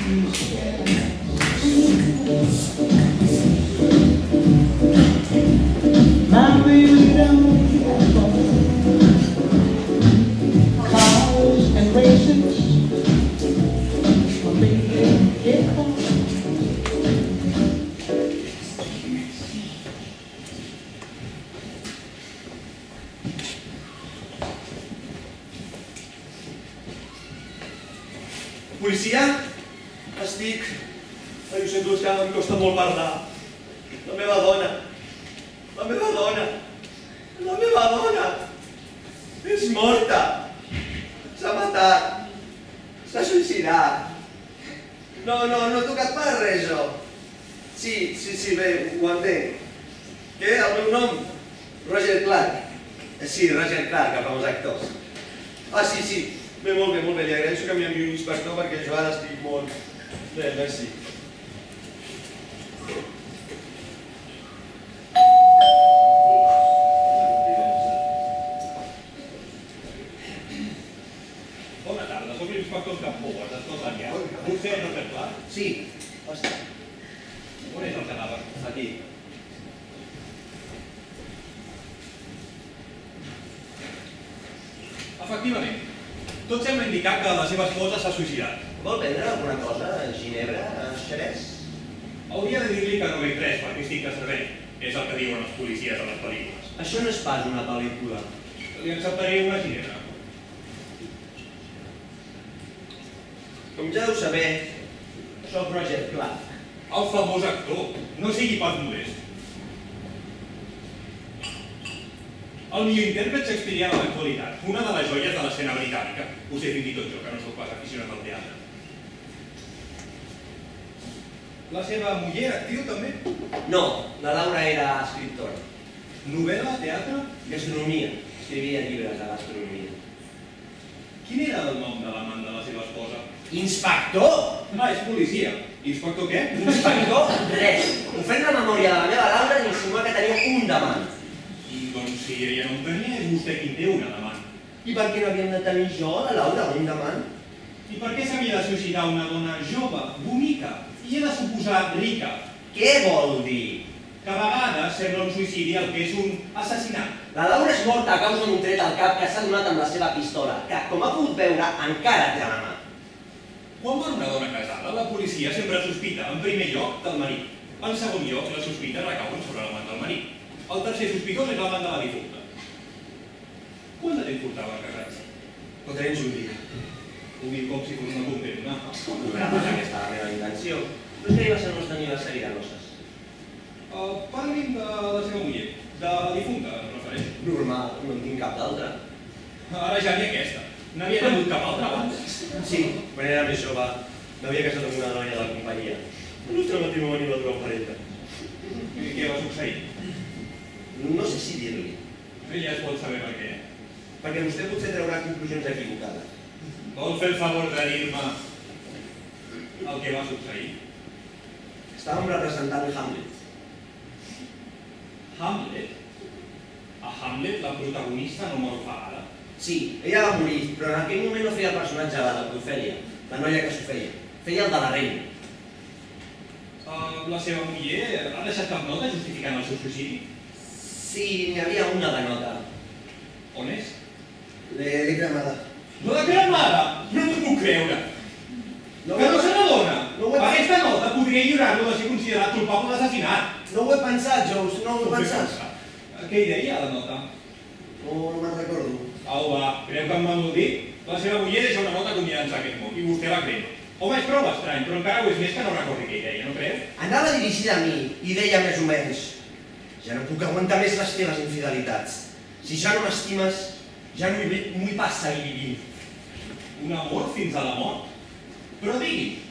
My baby don't cars and races. My baby get home. Policia? Estic... Ai, ho sento, és que em costa molt parlar. La meva dona. La meva dona. La meva dona. És morta. S'ha matat. S'ha suïcidat. No he tocat per res, jo. Sí, bé, ho entenc. Què? El meu nom? Roger Clark. Sí, Roger Clark, el famós actor. Ah, sí. Bé, molt bé. Li agraeixo que m'hi enviï un inspector perquè jo ara estic molt... Bé, merci. Bona tarda, soc l'inspector Campúas, d'Escotland Yard. Vostè no té clar? Sí, està. On és el cadàver? Aquí. Efectivament. Tot sembla indicar que la seva esposa s'ha suïcidat. Vol prendre alguna cosa? Ginebra? Xerès? Hauria de dir-li que no ve res perquè estic de servei. És el que diuen els policies a les pel·lícules. Això no és pas una pel·lícula. Li acceptaré una ginebra. Com ja deu saber, soc Roger Clark. El famós actor. No sigui pas modest. El millor intèrpret shakespearià de l'actualitat. Una de les joies de l'escena britànica. Ho sé fins i tot jo, que no sóc pas aficionat al teatre. La seva muller, actriu també? No, la Laura era escriptora. Novel·la, teatre? Gastronomia. Escrivia llibres de gastronomia. Quin era el nom de l'amant de la seva esposa? Inspector! Ah, és policia. Inspector què? Inspector, res. Ofèn la memòria de la meva Laura i insinuar que tenia un d'amant. Doncs si ella no en tenia, és vostè qui té una d'amant. I per què no havíem de tenir jo, la Laura, un d'amant? I per què s'havia de suïcidar una dona jove, bonica, i he de suposar rica? Què vol dir? Que a vegades sembla un suïcidi el que és un assassinat. La Laura és morta a causa d'un tret al cap que s'ha donat amb la seva pistola, que, com ha pogut veure, encara té a la mà. Quan va una dona casada, la policia sempre sospita, en primer lloc, del marit. En segon lloc, les sospites recauen sobre l'amant del marit. El tercer sospitós és l'amant de la difunta. Quant de temps portaven casats? Ho tenim un dia. Ho diu com si fos una condemna. Era pas aquesta la meva intenció. No és que va ser el nostre aniversari de noces. Parli'm de la seva muller, de la difunta, es refereix. Normal, no en tinc cap d'altra. Ara ja ni aquesta. N'havia tingut cap altra abans. Sí, quan era més jove, m'havia casat amb una noia de la companyia. El nostre matrimoni va durar un parell d'anys. I què va succeir? No sé si dir-li, Ella es pot saber per què. perquè vostè potser traurà conclusions equivocades. Vol fer el favor de dir-me el que va succeir? Estàvem representant Hamlet. Hamlet? A Hamlet la protagonista no mor ofegada. Sí, ella va morir, però en aquell moment no feia el personatge de la Profèlia, la noia que s'ho feia. Feia el de la reina. La seva muller ha deixat cap nota justificant el seu suïcidi? Sí, n'hi havia una de nota. On és? L'he cremada. No la cremada! No m'ho puc creure! Que no se n'adona! Aquesta nota podria lliurar-lo de ser considerat culpable d'assassinat. No ho he pensat, Jous, no ho he pensat. Què hi deia la nota? No me'n recordo. Au, va, creu que em va molt dir? La seva muller deixa una nota convidant-se a aquest món i vostè la crema. Home, és prou estrany, però encara ho és més que no recordi què hi deia, no creu? Anava dirigida a mi i deia més o menys: ja no puc aguantar més les teves infidelitats. Si ja no m'estimes, ja no m'hi pas seguir vivint. Un amor fins a la mort? Però digui,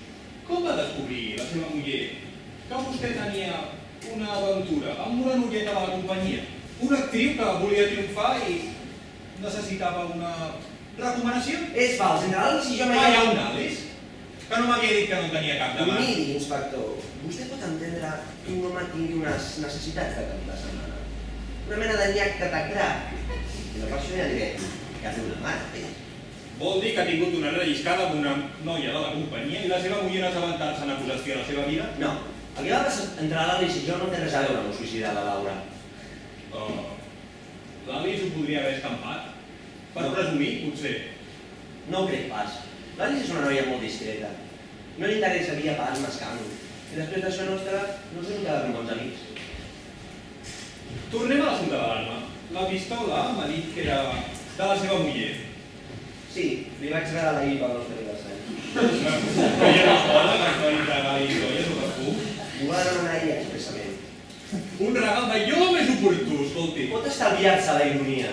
com va descobrir la seva muller que vostè tenia una aventura amb una noieta de la companyia? Una actriu que volia triomfar i necessitava una recomanació? És fals, entre Alice i jo Ah, hi ha un Alice? Que no m'havia dit que no en tenia cap demà. Miri, inspector, vostè pot entendre que un home tingui unes necessitats de cap de setmana. Una mena de nyac de tacrà. I no per això ja diré que té una mare. Vol dir que ha tingut una relliscada amb una noia de la companyia i la seva muller no assabentar-se a posar fi a la seva vida? No, el que va passar entre l'Alice i jo no té res a veure amb el suïcidi de la Laura. L'Alice ho podria haver escampat. Per presumir, potser. No ho crec pas. L'Alice és una noia molt discreta. No li interessaria pas mascar-nos. I després d'això nostre, no sé on quedar amb bons amics. Tornem a l'assumpte de l'arma. La pistola m'ha dit que era de la seva muller. Sí, li vaig regalar ahir pel nostre aniversari. Que ja no fora, que es va entregar la història sobre fum. M'ho va demanar ell expressament. Un regal d'allò més oportú, escolti. Pot estalviar-se la ironia.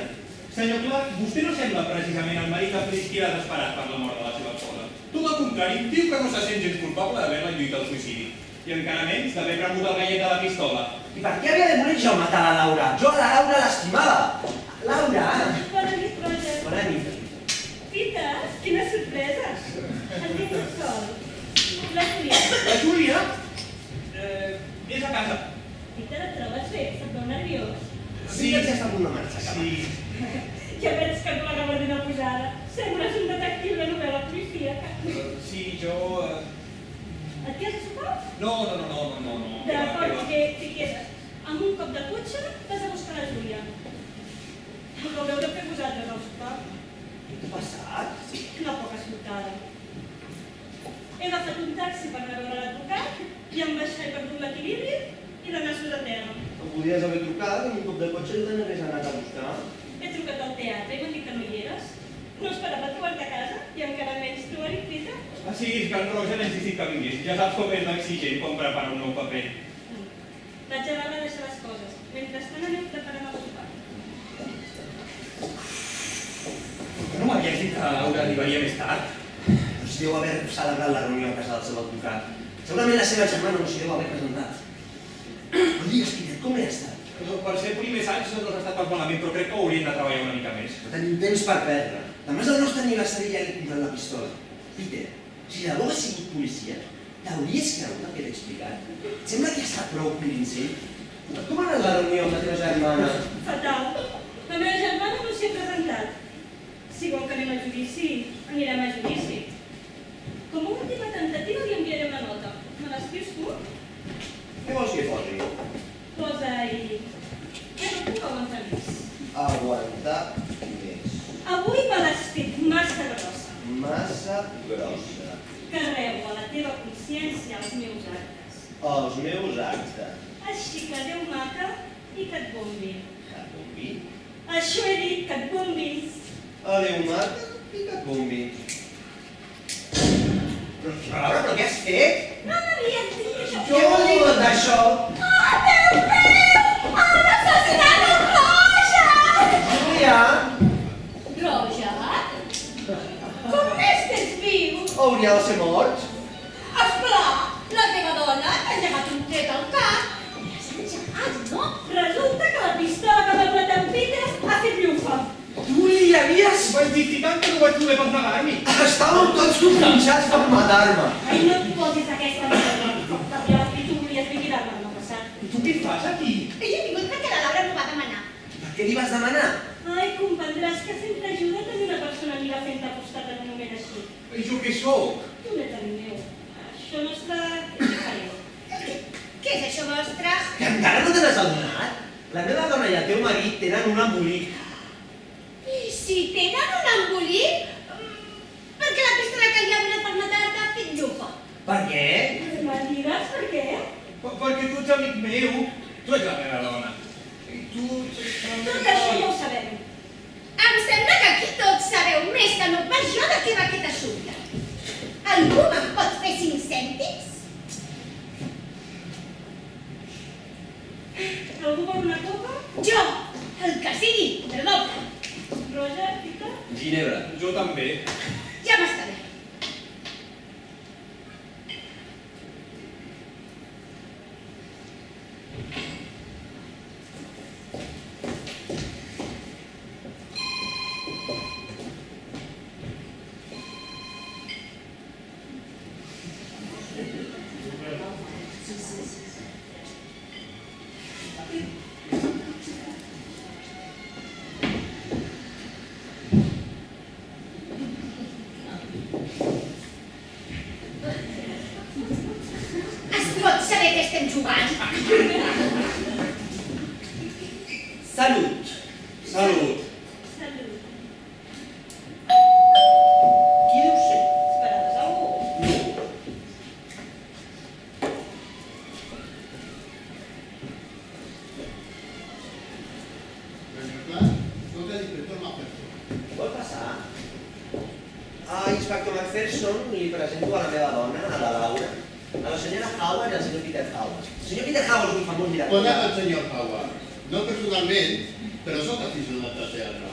Senyor Clark, vostè no sembla precisament el marit afligit desesperat per la mort de la seva esposa. Tot el contrari, diu que no se sent gens culpable d'haver-la lluitat al suïcidi. I encara menys d'haver premut el gallet de la pistola. I per què havia de voler jo matar la Laura? Jo a la Laura l'estimava. Laura! Bona nit, Roger. Bona nit. Pites, quines sorpreses. En tinc un sol. La Julieta. La Júlia? És a casa. Peter, et trobes bé? Se't veu nerviós? Sí, ja està a punt de marxar. Sí. Ja veig que no la gabardina posada. Sembles un detectiu de novel·la policíaca. Sí, jo... Et quedes a sopar? No. D'acord, que t'hi quedes. Amb un cop de cotxe vas a buscar la Júlia. Ho haureu de fer vosaltres al sopar. Què t'ha passat? Una poca escoltada. He agafat un taxi per anar a veure l'advocat i em he perdut l'equilibri i de nassos a terra. Em podries haver trucat amb un cop de cotxe i t'anaves anat a buscar. He trucat al teatre i m'han dit que no hi eres. No esperava trobar-te a casa i encara menys trobar-hi Peter. Sí, és que en Roger ha insistit que vingués. Ja saps com és l'exigent quan prepara un nou paper. Vaig a dalt a deixar les coses. Mentrestant anem preparant el sopar. Que no m'havies dit que la Laura arribaria més tard? No s'hi deu haver celebrat la reunió a casa del seu advocat. Segurament la seva germana no s'hi deu haver presentat. No digues, Peter, com he estat? Per ser primers anys no s'ha estat pas malament, però crec que ho hauríem de treballar una mica més. No tenim temps per perdre. Demà és el nostre aniversari i ja he comprat la pistola. Peter, si la Laura ha sigut policia, t'hauries cregut el que t'he explicat? Et sembla que ha estat prou convincent? Com ha anat la reunió amb la teva germana? Fatal. La meva germana no s'hi ha presentat. Si vol que anem a judici, anirem a judici. Com a última tentativa li enviaré una nota. Me l'escrius tu? Què vols que posi? Posa-hi... Ja no puc aguantar més. Aguantar més. Avui me l'has fet massa grossa. Massa grossa. Carrego a la teva consciència els meus actes. Els meus actes. Així que Déu mata i que et bombi. Que et bombi. Això he dit, que et bombis. Adéu mata i que et bombi. Però què has fet? No m'havies dit això. Què vol dir tot això? Oh, Déu meu! Ha assassinat el Roger! Julià, Roger? Com n'estàs viu? hauria de ser mort. Esclar, la teva dona t'ha llegat un tret al cap. L'has engegat, no? Resulta que la pistola que m'ha plantat en Peter ha fet llufa. Tu li havies... Vaig dir tant que no vaig poder pas negar-m'hi. Estàveu tots compinxats per matar-me. Ai, no et posis d'aquesta manera. Ja has dit tu volies vigilar-me l'any passat. I tu què fas aquí? Ella ha vingut perquè la Laura m'ho va demanar. Per què li vas demanar? Ai, comprendràs que sempre ajuda tenir una persona amiga fent-te a costat en un moment així. I jo què sóc? Tu n'ets el meu. Això nostre és diferent. Què és això vostre? Que encara no te n'has adonat? La meva dona i el teu marit tenen un embolic. I si tenen un embolic? Perquè la pistola que li ha donat per matar-te ha fet llufa. Per què? Me'n digues per què? Perquè tu ets amic meu. Tu ets la meva dona. I tu... Tot això ja ho sabem. Em sembla que aquí tots sabeu més que no pas jo de què va aquest assumpte. Algú me'n pot fer 5 cèntims? Algú vol una copa? Jo, el que sigui, perdó. Roger, Peter? Ginebra. Jo també. Ja m'està bé. estem jugant. Salut. Salut. Salut. Qui deu ser? Esperaves algú? Vol passar? Inspector McPherson, li presento a la meva dona, a la Laura, a la senyora Howard i al senyor Peter Howard. El senyor Peter Howard és un famós director. Conec el senyor Howard. No personalment, però sóc aficionat al teatre.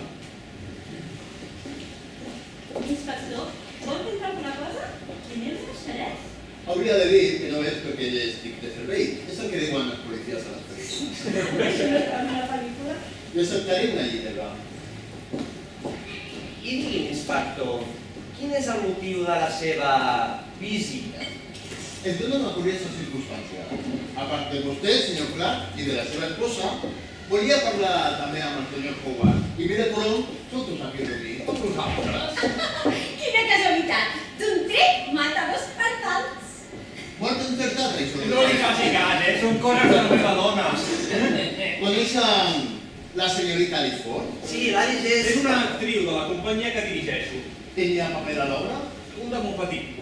Inspector, vol entrar alguna cosa? Primer de xerès? Hauria de dir que no és perquè ell estic de servei. És el que diuen els policies a les pel·lícules. Això no està en una pel·lícula? Jo acceptaré una llitera. I digui'm, inspector, quin és el motiu de la seva visita? Es dona una curiosa circumstància. A part de vostè, senyor Clark, i de la seva esposa, volia parlar també amb el senyor Howard. I mira, però, tots aquí reunits, tots nosaltres. Quina casualitat! D'un tret mata dos pardals. Molt encertat, això. No li faci cas, són coses de la meva dona. Coneixen la senyorita Alice Ford? Sí, l'Alice és... És una actriu de la companyia que dirigeixo. Tenia paper a l'obra? Un de molt petit.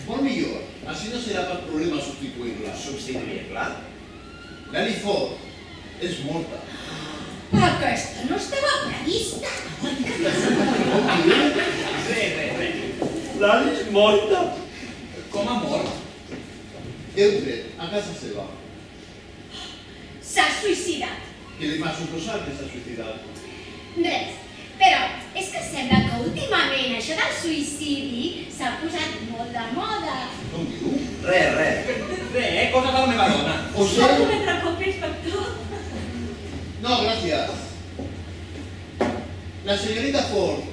Molt millor. Així no serà cap problema substituir-la. Substituir-la? L'Alice Ford és morta. Aquesta no estava prevista. Res. L'Alice morta. Com ha mort? Heu tret a casa seva. S'ha suïcidat. Què li fa suposar que s'ha suïcidat? Res. Però és que sembla que últimament això del suïcidi s'ha posat molt de moda. Com diu? Res. Cosa de la meva dona. O Vol sigui... un altre cop, inspector? No, gràcies. La senyorita Ford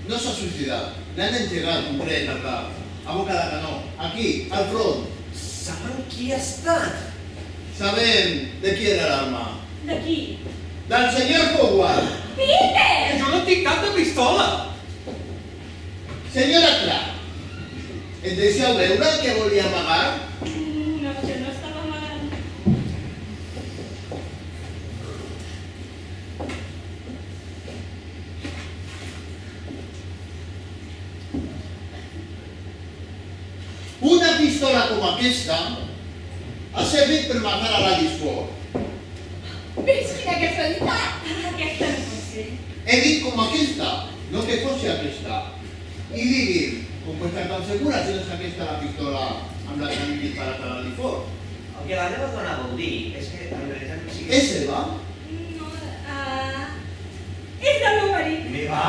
no s'ha suïcidat. L'han engegat un tret al cap, a boca de canó, aquí, al front. Saben qui ha estat? Sabem de qui era l'arma. De qui? Del senyor Howard. Peter! Jo no tinc cap de pistola. Senyora Clark, em deixeu veure què volia amagar? No, jo no estava amagant. Una pistola com aquesta ha servit per matar a l'Alice Ford. Ves quina casualitat! Aquesta no pot ser. He dit com aquesta, no que fos aquesta. I digui'm, com pot estar tan segura si no és aquesta la pistola amb la que han disparat a l'Alice Ford? El que la meva dona vol dir és que en realitat no sigui... És seva? No, és del meu marit. Meva?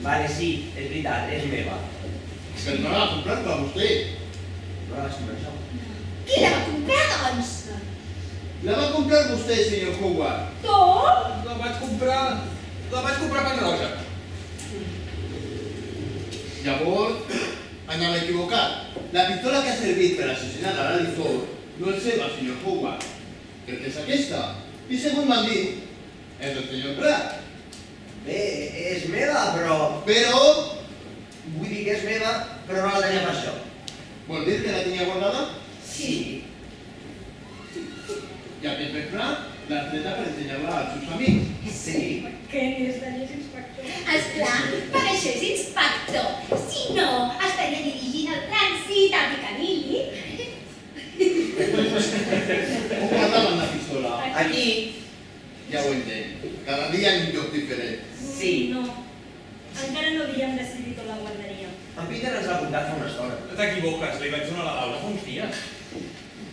Vale, sí, és veritat, és meva. Però no la va comprar per vostè. No la vaig comprar jo. Qui la va comprar, doncs? La va comprar vostè, senyor Howard. Tu? La vaig comprar per Rosa. Llavors, anava equivocat. La pistola que ha servit per assassinar a l'Alice Ford no és seva, senyor Howard. Perquè és aquesta. I segons m'han dit, és el senyor Clark. Bé, és meva, però... Però, Vull dir que és meva, però no la tenia per això. vol dir que la tenia guardada? Sí. I aquest vespre l'ha treta per ensenyar-la als seus amics. Sí. Què n'és de llest, inspector? Esclar, per això és inspector. Si no, estaria dirigint el trànsit a Piccadilly. On guardaven la pistola? Aquí? Ja ho entenc. Cada dia en un lloc diferent. Sí. No. Encara no havíem decidit on la guardaríem. En Peter ens l'ha contat fa una estona. T'equivoques, li vaig donar a la Laura fa uns dies.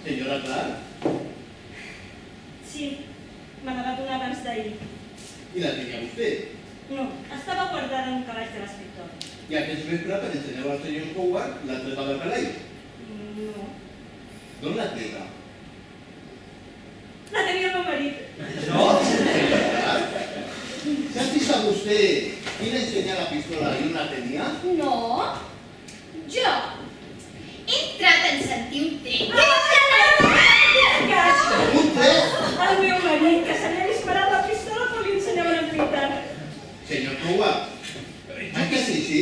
Senyora Clark, Sí, me la va donar abans d'ahir. i la tenia vostè. No, estava guardada en un calaix de l'escriptori. I aquest vespre, per ensenyar-la al senyor Howard, l'ha treta del calaix. No. D'on la treta? La tenia el meu marit. Jo? Senyora Clark, s'ha fixat vostè quina ensenya la pistola i on la tenia? No, jo he entrat en sentir un tret. Un tret? El meu marit, que s'havia disparat la pistola quan li ensenyava la veritat. Senyor Howard, oi que sí, sí?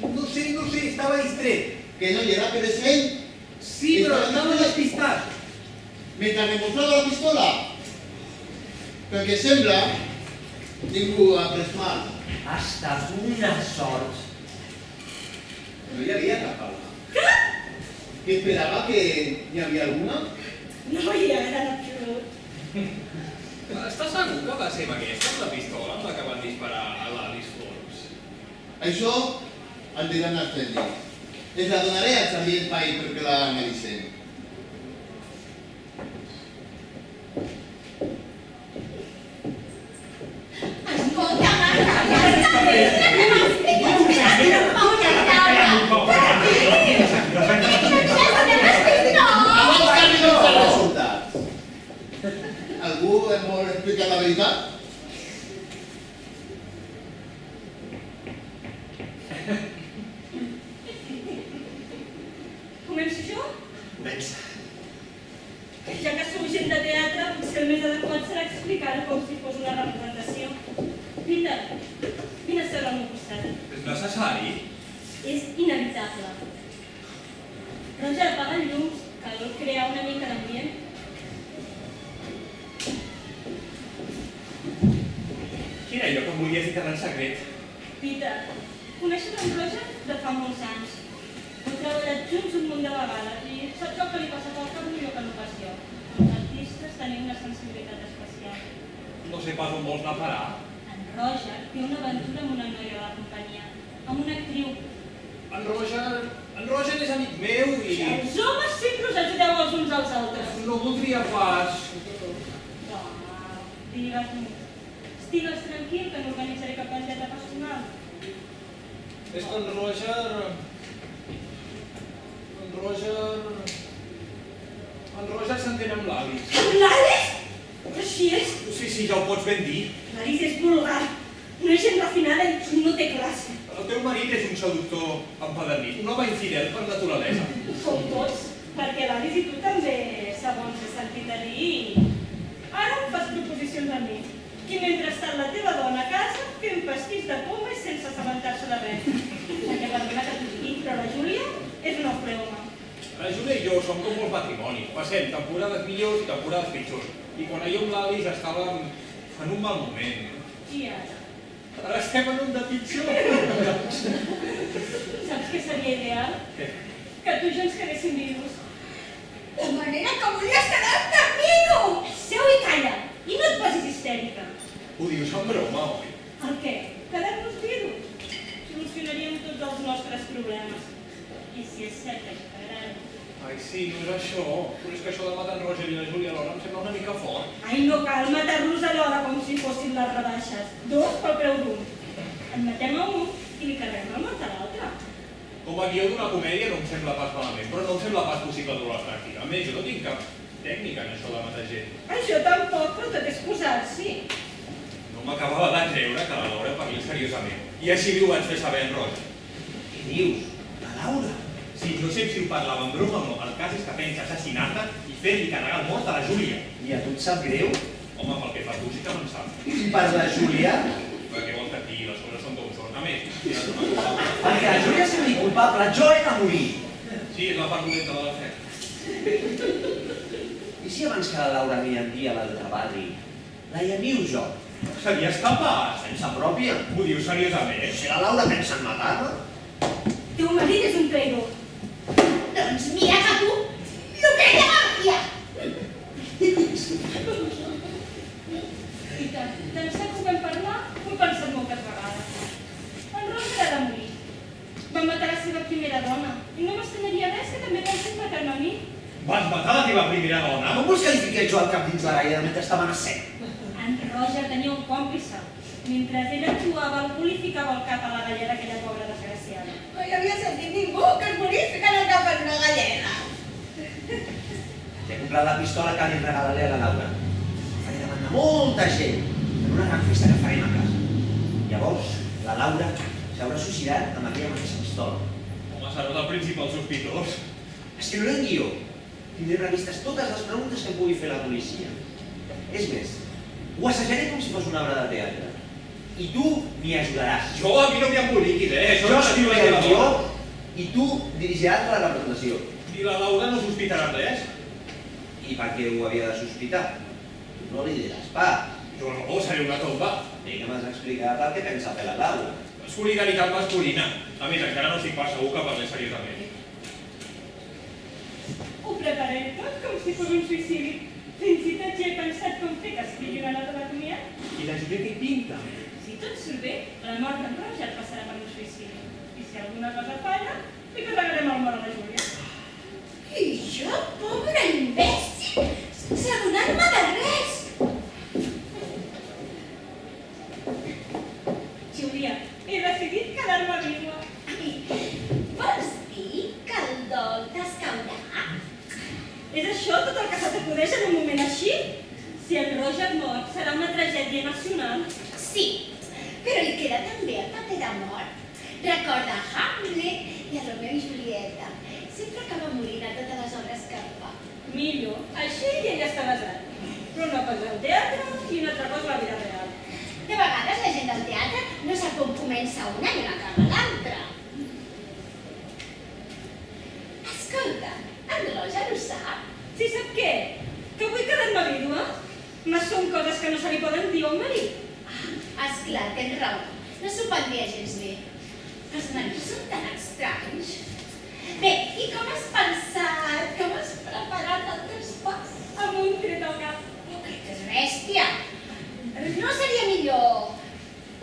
No sé, estava distret. Que no hi era present? Sí, però estava despistat. Mentre me mostrava la pistola. Perquè sembla ningú ha pres mal. Ha estat una sort. No hi havia cap alma. Que esperava que hi havia alguna? No hi era en absolut. Estàs segur que va ser amb aquesta, amb la pistola, amb la que van disparar a l'Alice Forbes? Això el diran els tècnics. Es la donaré al Xavier Pai perquè la analitzem. Escolta, Marta, Abans que arribin els resultats. Algú em vol explicar la veritat? Començo jo? Comença. Ja que sou gent de teatre, potser el més adequat serà explicar-ho com si fos una representació. Peter, vine a seure al meu costat. És necessari? És inevitable. Roger, apaga el llum, cal crear una mica d'ambient. Quin era allò que em volies dir en secret? Peter, coneixes en Roger de fa molts anys. Hem treballat junts un munt de vegades i saps el que li passa pel cap millor que no pas jo. Els artistes tenim una sensibilitat especial. No sé pas on vols anar a parar. En Roger té una aventura amb una noia de la companyia, amb una actriu. En Roger és amic meu i... Els homes sempre us ajudeu els uns als altres. No voldria pas... No, digues-m'ho. Estigues tranquil que no organitzaré cap agenda personal. És que en Roger... En Roger s'entén amb l'Alice. Amb l'Alice? Així és. Sí, ja ho pots ben dir. L'Alice és vulgar. No és gent refinada i no té classe. El teu marit és un seductor empadernit, un home infidel per naturalesa. Com tots, perquè l'Alice i tu també, segons he sentit a dir, ara em fas proposicions a mi. I mentre està la teva dona a casa, fent pastís de poma i sense assabentar-se de res. Perquè perdona que t'ho digui, però la Júlia és una fleuma. La Júlia i jo som com molts matrimonis. Passem temporades millors i temporades pitjors. I quan jo amb l'Alice estàvem en un mal moment. I ara? Ara estem en un de pitjor. Saps què seria ideal? Què? Que tu i jo ens quedéssim vius. de manera que volies quedar-te amb mi. Seu i calla! I no et posis histèrica. Ho dius en broma, oi? El què? Quedar-nos vius? Solucionaríem tots els nostres problemes. I si és cert que t'agrada. Ai, sí, no és això. Però és que això de matar en Roger i la Júlia alhora em sembla una mica fort. Ai, no cal matar-los alhora com si fossin les rebaixes. 2 pel preu d'1. En matem a un i li carreguem el mort a l'altre. Com a guió d'una comèdia no em sembla pas malament, però no em sembla pas possible dur-ho a la pràctica. A més, jo no tinc cap tècnica en això de matar gent. Això tampoc, però tot és posar-s'hi. No m'acabava de creure que la Laura parlés seriosament. I així li ho vaig fer saber en Roger. Què dius? La Laura? Sí, no sé si ho parlava en broma o no. El cas és que pensa assassinar-la i fer-li carregar el mort a la Júlia. I a tu et sap greu? Home, pel que fa a tu sí que me'n sap. I per la Júlia? Però què vols que et digui? Les coses són com són. A més, ja és una cosa. Perquè la Júlia sigui culpable, jo he de morir. Sí, és la part dolenta de la fe. I si abans que la Laura m'hi envia a l'altre barri, la llamiu jo? Series capaç? Sense pròpia? Ho dius seriosament? Si la Laura pensa en matar-me? Teu marit és un traïdor. Doncs mira que tu, el que ella màfia. I tant sé que ho vam parlar, ho he pensat moltes vegades. En Roger ha de morir. Va matar la seva primera dona. I no m'estranyaria res que també pensis matar-me a mi. Vas matar la teva primera dona? Com vols que li fiqui jo al cap dins la gaia mentre estaven a sec? En Roger tenia un còmplice. Mentre ell actuava, algú li ficava el cap a la gallera aquella pobra desgraciada. No hi havia sentit ningú que es morís ficant el cap en una gallera. He comprat la pistola que li regalaré a la Laura. La faré davant de molta gent, en una gran festa que farem a casa. Llavors, la Laura s'haurà suïcidat amb aquella mateixa pistola. Home, serà el principal sospitós. Escriuré un guió. Tindré previstes totes les preguntes que em pugui fer la policia. És més, ho assajaré com si fos una obra de teatre. I tu m'hi ajudaràs. A mi no m'hi emboliquis, Jo escriuré el guió i tu dirigiràs la representació. I la Laura no sospitarà res. I per què ho havia de sospitar? No li diràs pas. Jo no, seré una tomba. I que m'has explicat el que pensa fer la Laura. Solidaritat masculina. A més, encara no estic pas segur que parlés seriosament. Ho preparem tot com si fos un suïcidi. Fins i tot ja he pensat com fer que estigui una nota d'anatomia. I la Júlia què pinta? Si tot surt bé, la mort d'en Roger et passarà per un suïcidi. I si alguna cosa falla, li carregarem el mort a la Júlia. I jo, pobre imbècil, sense adonar-me de res. Júlia, he decidit quedar-me vídua. Vols dir que el dol t'escaurà? És això tot el que se t'acudeix en un moment així? Si en Roger mor, serà una tragèdia nacional. Sí, però li queda també el paper de mort. Recorda Hamlet i a Romeo i Julieta. Sempre acaba morint a totes les obres que fa. Millor, així ell ja està basat. Però una cosa al teatre i una altra cosa a la vida real. De vegades la gent del teatre no sap com comença una i on acaba l'altra. Escolta, en Roger ho sap? Si sap què? Que vull quedar-me vídua? Mas són coses que no se li poden dir a un marit. Esclar, tens raó. No s'ho pot dir gens bé. Els marits són tan estranys. Bé, i com has pensat? Com has preparat el teu pas? Amb un tret al cap. Que és bèstia. No seria millor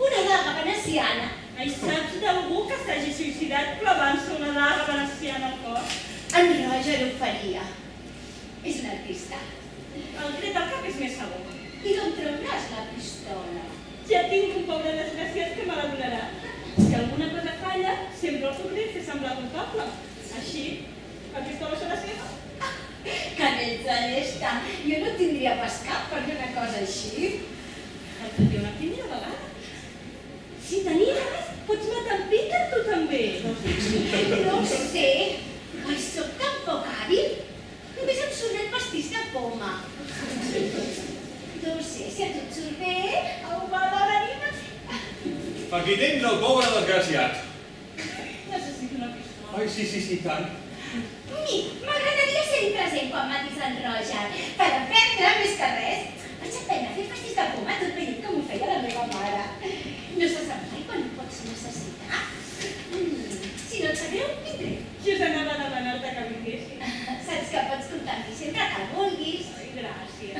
una daga veneciana? Ai, saps d'algú que s'hagi suïcidat clavant-se una daga veneciana al cor? En Roger ho faria. És un artista. El tret al cap és més segur. I d'on trauràs la pistola? Ja tinc un pobre desgraciat que me la donarà. Si alguna cosa falla, sempre el podré fer semblar culpable. Així, la pistola serà seva. Canells de llesta. Jo no tindria pas cap per fer una cosa així. Et pot dir una primera vegada. Si t'animes, pots matar en Peter tu també. No ho sé. Ai, soc tan poc hàbil. Només em surt el pastís de poma. No ho sé, si a tu et surt bé, au, va, anima't. Aquí tens el pobre desgraciat. Necessito una pistola. Ai, sí, tant. M'agradaria ser present quan matis en Roger, per aprendre més que res. Vaig aprendre a fer pastís de poma tot veient com ho feia la meva mare. No se sap mai quan ho pots necessitar. Si no et sap greu, vindré. Jo s'anava a demanar-te que vinguessis. Saps que pots comptar amb mi sempre que vulguis. Ai, gràcies.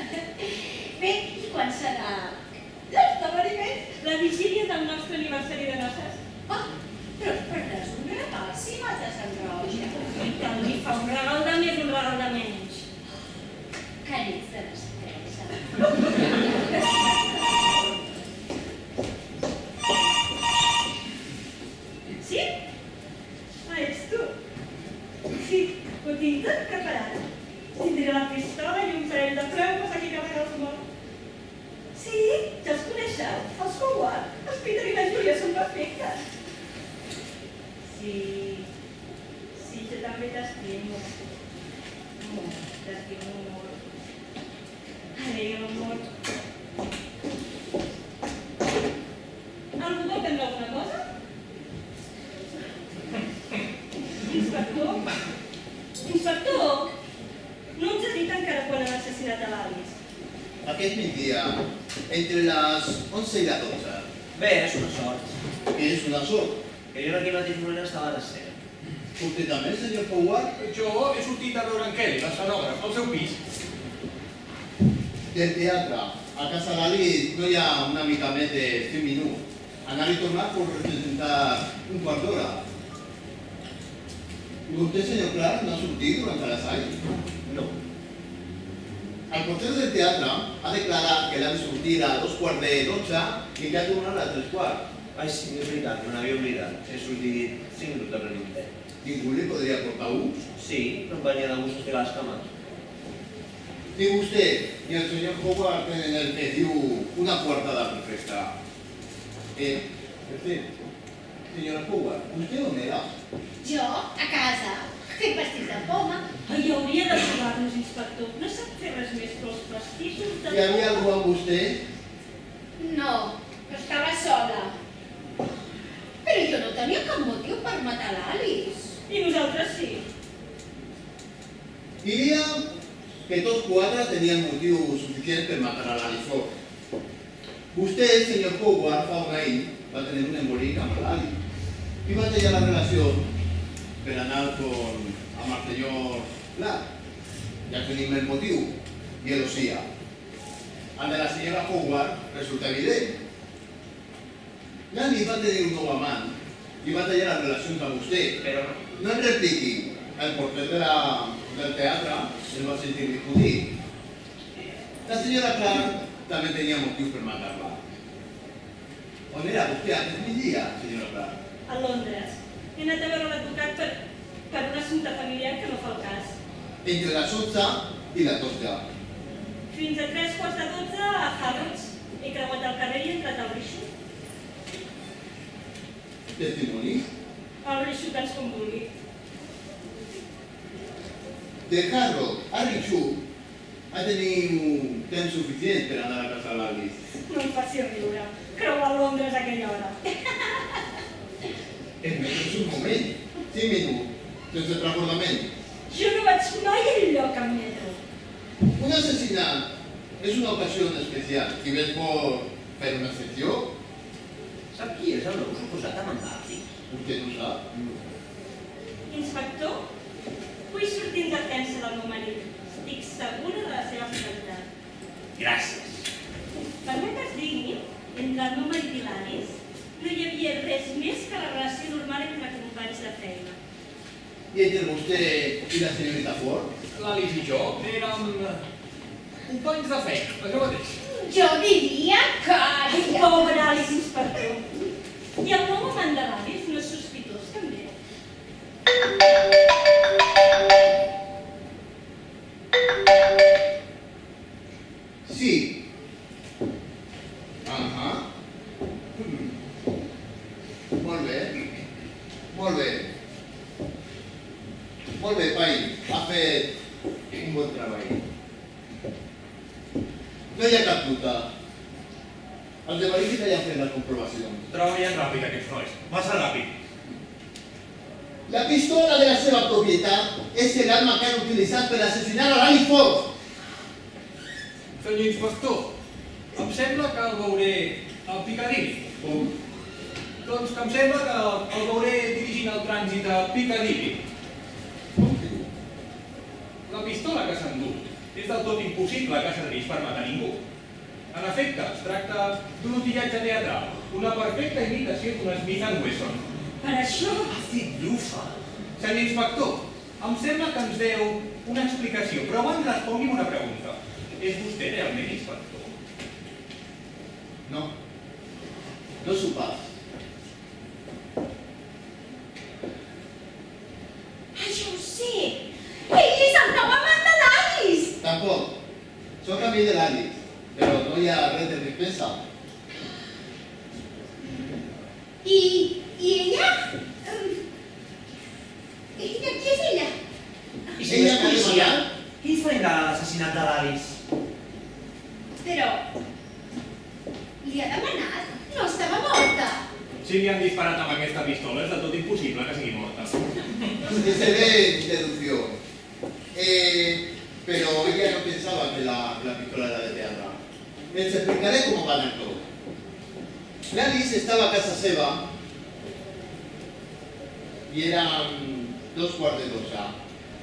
Bé, i quan serà l'esdeveniment? La vigília del nostre aniversari de noces. Oh, però et perdràs un regal si mates en Roger. I tant, li fa un regal de més, un regal de menys. Que n'ets de destresa. Sí? Ah, ets tu. Sí, ho tinc tot preparat. Tindré la pistola i un parell de preues aquí carregar els morts. Sí, ja els coneixeu, els Howard. Els Peter i la Júlia són perfectes. Sí, jo també t'estimo. Molt, t'estimo molt. Adéu, amor. Algú vol prendre alguna cosa? Inspector? Inspector? No ens ha dit encara quan han assassinat a l'Alice. Aquest migdia, entre les 11 i les 12. Bé, és una sort. Que és una sort. Que jo en aquell mateix moment estava a l'escena. Vostè també, senyor Howard? Jo he sortit a veure en Kelly, l'escenògraf, al seu pis. Del teatre. A casa d'Alice no hi ha una mica més de 5 minuts. Anar i tornar pot representar un quart d'hora. I vostè, senyor Clark, no ha sortit durant l'assaig? No. El porter del teatre ha declarat que l'ha de sortir a 2:45 i que ha tornat a 3:15. Ai, sí, és veritat, me n'havia oblidat. He sortit 5 minuts darrere l'intent. Ningú li podria portar un? Sí, no em venia de gust estirar les cames. Ni vostè ni el senyor Howard tenen el que diu una coartada perfecta. Per cert, senyora Howard, vostè on era? Jo, a casa, fent pastís de poma. Ai, hauria de trobar-nos, inspector. No sap fer res més que els pastissos de... Hi havia algú amb vostè? No, estava sola. Però jo no tenia cap motiu per matar l'Alice. I nosaltres sí. Diria que tots quatre tenien motiu suficient per matar a l'Ali Ford. Vostè, senyor Howard, fa un any va tenir un embolic amb l'Ali i va tallar la relació per anar amb el senyor Clark. Ja tenim el motiu i el sia. El de la senyora Howard resulta evident. L'Ali va tenir un nou amant i va tallar les relacions amb vostè. Però No em repliqui, el porter del teatre el va sentir discutir. La senyora Clark també tenia motiu per matar-la. On era vostè aquest migdia, senyora Clark? A Londres. He anat a veure l'advocat per un assumpte familiar que no fa el cas. Entre les 11 i les 12. Fins a 3:45 a Harrods. He creuat el carrer i he entrat al Rixo. Testimoni? El Rixo tants com vulgui. De Harrods a Richwood ha tenir temps suficient per anar a casa de l'Alice. No em faci riure. Creuar Londres a aquella hora. És només un moment, 5 minuts, sense transbordament. Jo no vaig mai enlloc amb metro. Un assassinat és una ocasió especial. Si ves por fer una excepció, sap qui és el nou suposat amant d'Ali? vostè no sap. Inspector, vull sortir en defensa del meu marit. Estic segura de la seva fidelitat. Gràcies. Permet que es digui, entre el meu marit i l'Alice, no hi havia res més que la relació normal entre companys de feina. I entre vostè i la senyorita Ford? L'Alice i jo érem companys de feina, això mateix. Jo diria que... Pobre Alice, inspector. I el nou amant de l'Alice no és sospitós, també? Sí. Molt bé. Molt bé. Molt bé, Pai. Ha fet un bon treball. No hi ha cap dubte. Els de Balífica ja han fet la comprovació. Treballen ràpid aquests nois, massa ràpid. La pistola de la seva propietat és l'arma que han utilitzat per assassinar a l'Ali Ford. Senyor inspector, em sembla que el veuré al Piccadilly. Doncs que em sembla que el veuré dirigint el trànsit a Piccadilly. La pistola que s'ha endut és del tot impossible que servís per matar ningú. En efecte, es tracta d'un utillatge teatral, una perfecta imitació d'un Smith & Wesson. Per això... Ha fet blufa. Senyor inspector, em sembla que ens deu una explicació, però abans respongui'm una pregunta. És vostè realment inspector? No. No s'ho pas. Ja ho sé! Ell és el nou amant de l'Alice! Tampoc. Soc amic de l'Alice, però no hi ha res de dispensa. I ella? Ella, qui és ella? I si no és policia, qui farà l'assassinat de l'Alice? Però... li ha demanat? No estava morta. Si li han disparat amb aquesta pistola, és del tot impossible que sigui morta. Excelente deducció. Pero ella no pensaba que la pistola era de teatro. Les explicaré cómo va el todo. L'Alice estaba a casa seva y eran 2:45.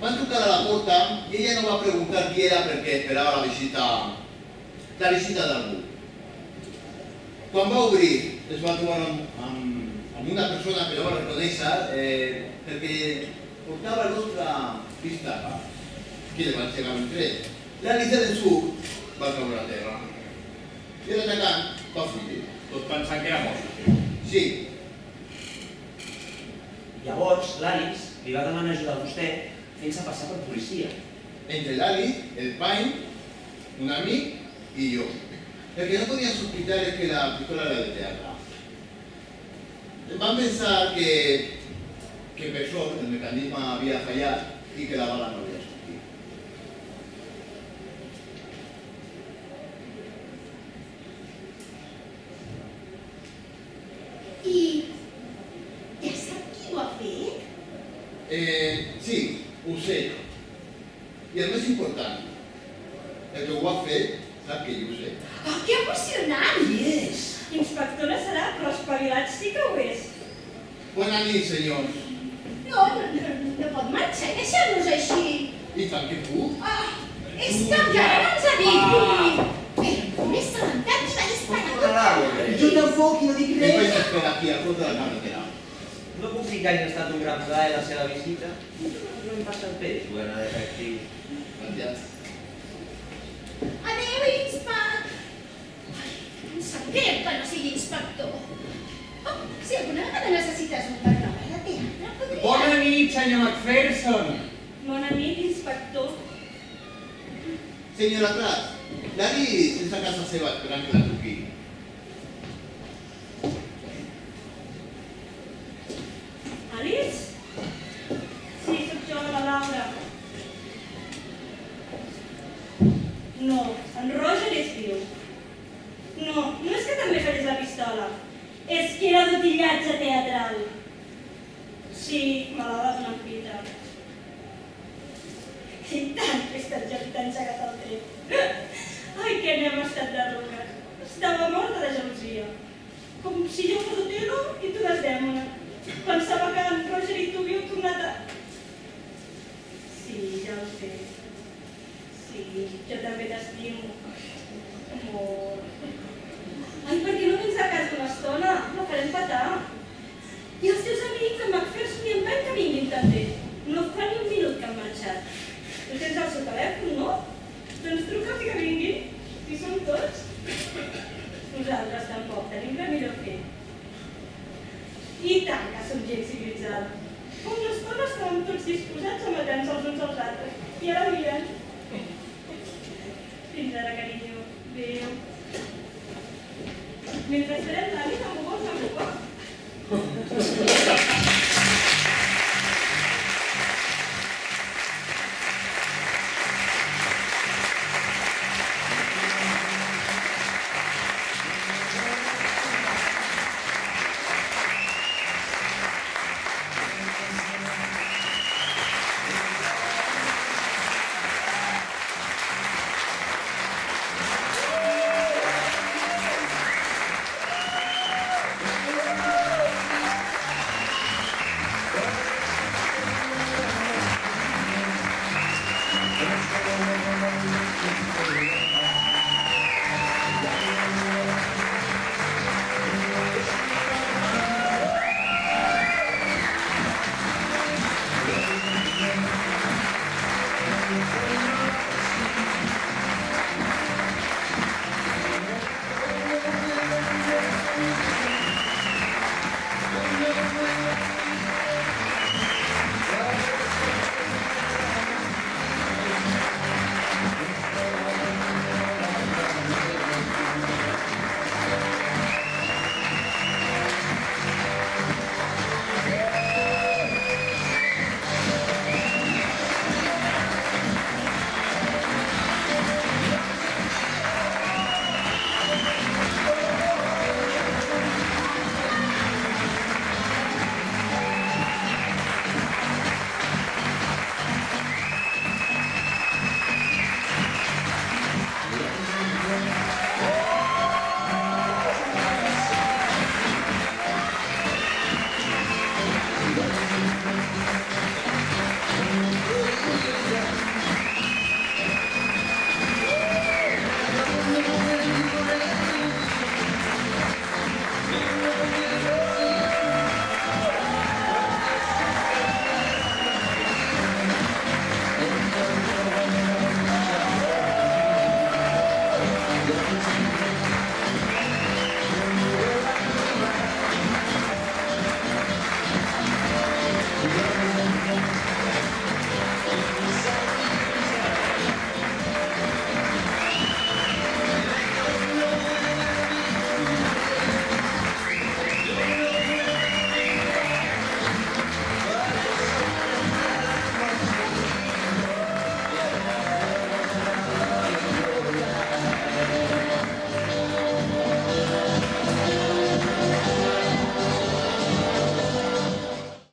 Van trucar a la porta y ella no va a preguntar qui era perquè esperava la visita d'algú. Quan va obrir, es va trobar amb una persona que no va reconèixer perquè portava el rostre pistaca, que li va engegar un tret. L'Alice del sud va caure a terra i l'atacant va fugir. Tot pensant que era mort. Sí, Llavors, l'Alice li va demanar ajuda a vostè fent-se passar per policia. entre l'Alice, el Pine, un amic y yo. El que no podían sospechar es que la pistola era de teatro. Van a pensar que per sort el mecanisme havia fallat i que la bala no havia sortit. I... ja sap qui ho ha fet? Sí, ho sé. I el més important, el que ho va fer sap que jo ho sé. Oh, que emocionant! Qui és? Inspectora serà, però espavilat sí que ho és. Bona nit, senyors. No pot marxar i deixar-nos així. I tant que puc. És que encara no ens ha dit. Però m'he assabentat i va disparar. Jo tampoc i no dic Què vaig res. esperar aquí al fons de la carretera? No puc dir que hagi estat un gran plaer la seva visita. No em passa el peix, bona detectiu. Gràcies. Adéu, Inspac. Em sap greu que no sigui inspector. Oh, si alguna vegada necessites un per nova de teatre, podria... Bona nit, senyor Macpherson. Bona nit, inspector. Senyora Prat, l'Ari sense a casa seva esperant que la truqui. Alice? Sí, sóc jo, la Laura. No, en Roger és viu. No és que també farés la pistola. És que era d'utillatge teatral. Sí, me l'ha de donar en Peter. I tant que he estat jo qui t'ha engegat el tret. Ai, que n'hem estat de rugues. Estava morta de gelosia. Com si jo fos Otelo i tu les dèmona. Pensava que en Roger i tu havíeu tornat a... Sí, ja ho sé. Sí, jo també t'estimo. Amor. Ai, per què no vens a casa una estona? La farem petar. I els teus amics, en Macpherson i en Ben, que vinguin també. No fa ni un minut que han marxat. Tu tens el seu telèfon, no? Doncs truca'ls i que vinguin. Si som tots. Nosaltres tampoc, tenim res millor a fer. I tant que som gent civilitzada.